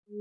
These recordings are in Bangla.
আশা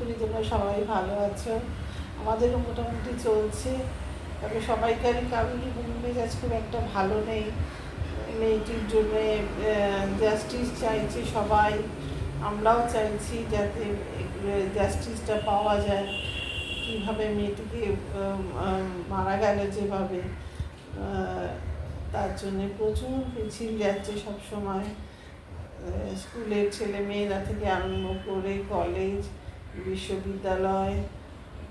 করি তোমরা সবাই ভালো আছো। আমাদেরও মোটামুটি চলছে, তবে সবাইকারই কারোরই মন মেজাজ খুব একটা ভালো নেই। মেয়েটির জন্য জাস্টিস চাইছে সবাই, আমরাও চাইছি যাতে জাস্টিসটা পাওয়া যায়। কীভাবে মেয়েটিকে মারা গেল যেভাবে, তার জন্যে প্রচুর মিছিল যাচ্ছে সবসময়। স্কুলের ছেলে মেয়েরা থেকে আরম্ভ করে কলেজ, বিশ্ববিদ্যালয়,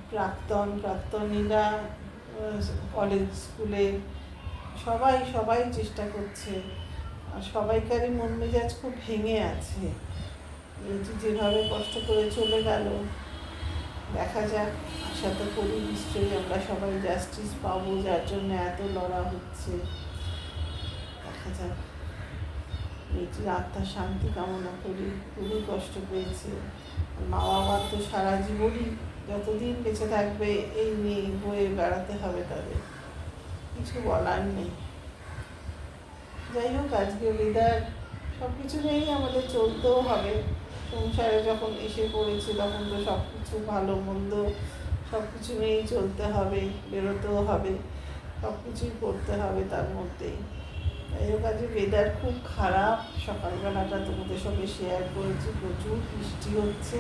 প্রাক্তনীরা, কলেজ স্কুলে সবাই চেষ্টা করছে। আর সবাইকারই মন মেজাজ খুব ভেঙে আছে। যেভাবে কষ্ট করে চলে গেল, দেখা যাক, আশা তো করি নিশ্চয়ই আমরা সবাই জাস্টিস পাবো, যার জন্য এত লড়া হচ্ছে। দেখা যাক, মেয়েটির আত্মার শান্তি কামনা করি। খুবই কষ্ট পেয়েছে। মা বাবার তো সারা জীবনই, যতদিন বেঁচে থাকবে এই নিয়ে বয়ে বেড়াতে হবে তাদের, কিছু বলার নেই। যাই হোক, আজকে ওয়েদার সব কিছু নিয়েই আমাদের চলতেও হবে। সংসারে যখন এসে পড়েছে তখন তো সব কিছু ভালো মন্দ সব কিছু নিয়েই চলতে হবে, বেরোতেও হবে, সব কিছুই করতে হবে তার মধ্যেই। যাই হোক, আজকে ওয়েদার খুব খারাপ। সকালবেলাটা তোমাদের সঙ্গে শেয়ার করেছি, প্রচুর বৃষ্টি হচ্ছে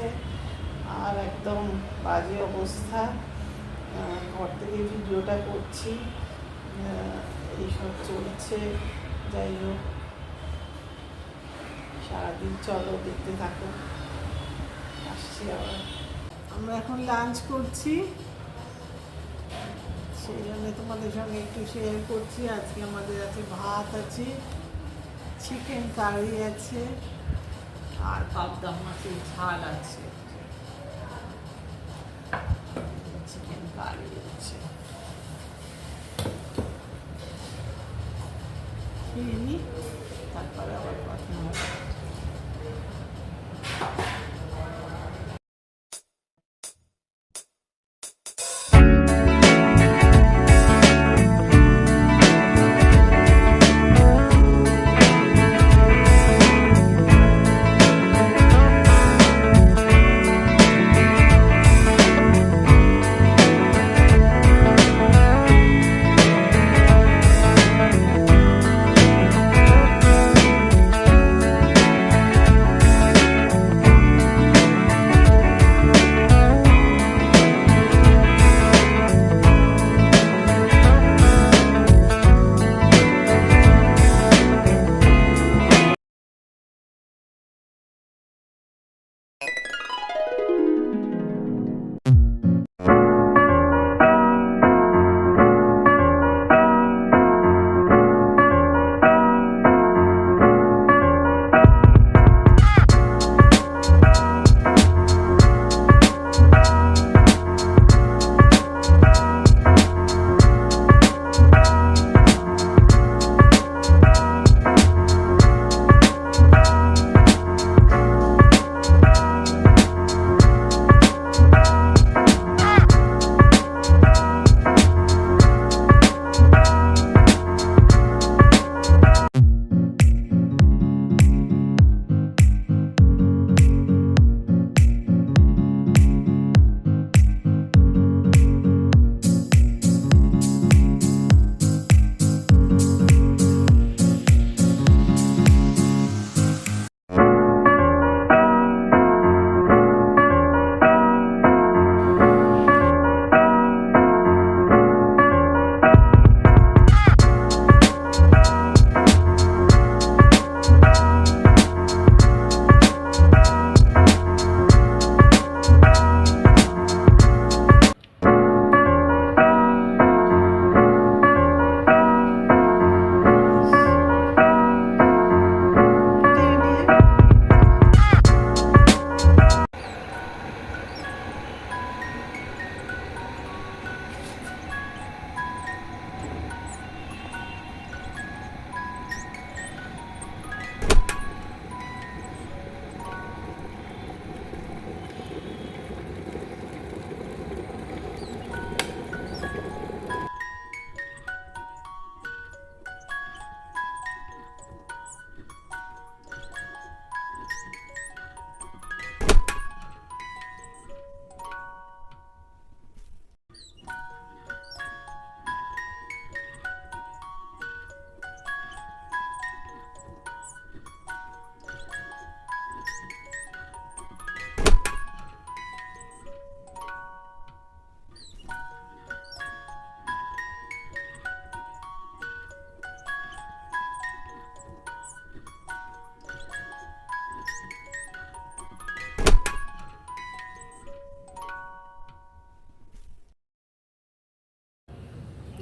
আর একদম বাজে অবস্থা। ঘর থেকে ভিডিওটা করছি, এইসব চলছে। যাই হোক, সারাদিন চলো দেখতে থাকো, আসছি আবার। আমরা এখন লাঞ্চ করছি, সেই জন্য তোমাদের সঙ্গে একটু শেয়ার করছি। আজকে আমাদের আছে ভাত আছে, চিকেন কারি আছে, আর পাবদা মাছের ঝাল আছে, চিকেন কারি আছে। খেয়ে নিই, তারপরে আবার কথা হবে।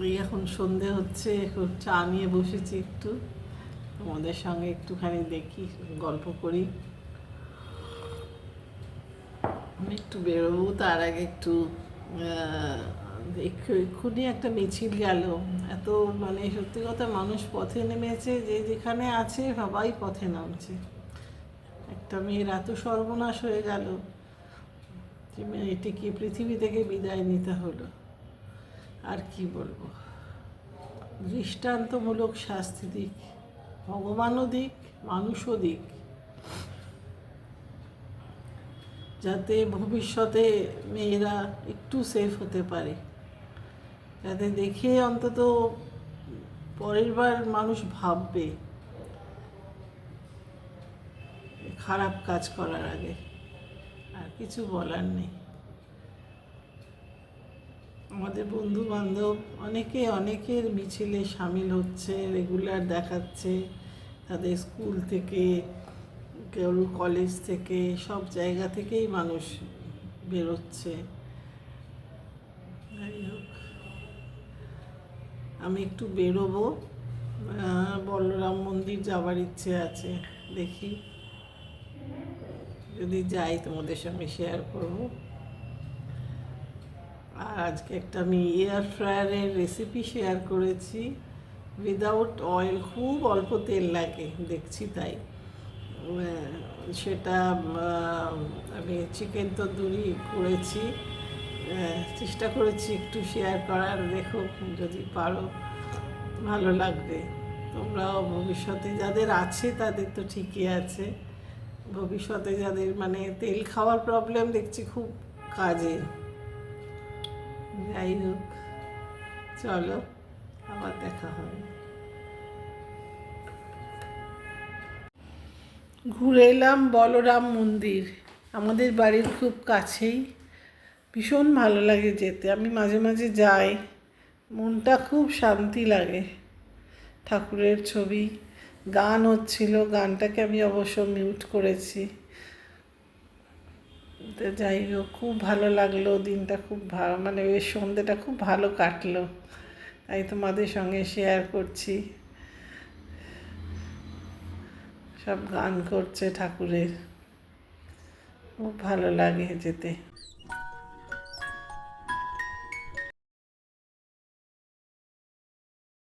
এই এখন সন্ধে হচ্ছে, এখন চা নিয়ে বসেছি, একটু তোমাদের সঙ্গে একটুখানি দেখি, গল্প করি। আমি একটু বেরোবো, তার আগে একটু এক্ষুনি একটা মিছিল গেল। এত মানে সত্যি কথা, মানুষ পথে নেমেছে, যে যেখানে আছে সবাই পথে নামছে। একটা মেয়ের এত সর্বনাশ হয়ে গেল যে মেয়েটিকে পৃথিবী থেকে বিদায় নিতে হলো। আর কি বলবো, দৃষ্টান্তমূলক শাস্তি দিক, ভগবানও দিক, মানুষও দিক, যাতে ভবিষ্যতে মেয়েরা একটু সেফ হতে পারে, যাতে দেখে অন্তত পরের বার মানুষ ভাববে খারাপ কাজ করার আগে। আর কিছু বলার নেই। আমাদের বন্ধু বান্ধব অনেকের মিছিলে সামিল হচ্ছে, রেগুলার দেখাচ্ছে, তাদের স্কুল থেকে, কেউ কলেজ থেকে, সব জায়গা থেকেই মানুষ বেরোচ্ছে। যাই হোক, আমি একটু বেরোবো, বলরাম মন্দির যাবার ইচ্ছে আছে, দেখি যদি যাই তোমাদের সঙ্গে শেয়ার করব। আর আজকে একটা আমি এয়ার ফ্রায়ারের রেসিপি শেয়ার করেছি, উইদাউট অয়েল, খুব অল্প তেল লাগে দেখছি, তাই সেটা আমি চিকেন তন্দুরি করেছি, চেষ্টা করেছি একটু শেয়ার করার। দেখো, যদি পারো ভালো লাগবে। তোমরাও ভবিষ্যতে, যাদের আছে তাদের তো ঠিকই আছে, ভবিষ্যতে যাদের মানে তেল খাওয়ার প্রবলেম দেখছি খুব কাজে। যাই হোক, চলো আবার দেখা হবে। ঘুরে এলাম বলরাম মন্দির, আমাদের বাড়ির খুব কাছেই, ভীষণ ভালো লাগে যেতে। আমি মাঝে মাঝে যাই, মনটা খুব শান্তি লাগে। ঠাকুরের ছবি, গান হচ্ছিল, গানটাকে আমি অবশ্য মিউট করেছি। তো যাই হোক, খুব ভালো লাগলো, দিনটা খুব ভালো, মানে ওই সন্ধ্যেটা খুব ভালো কাটলো, তাই তোমাদের সঙ্গে শেয়ার করছি। সব গান করছে ঠাকুরের, খুব ভালো লাগে যেতে।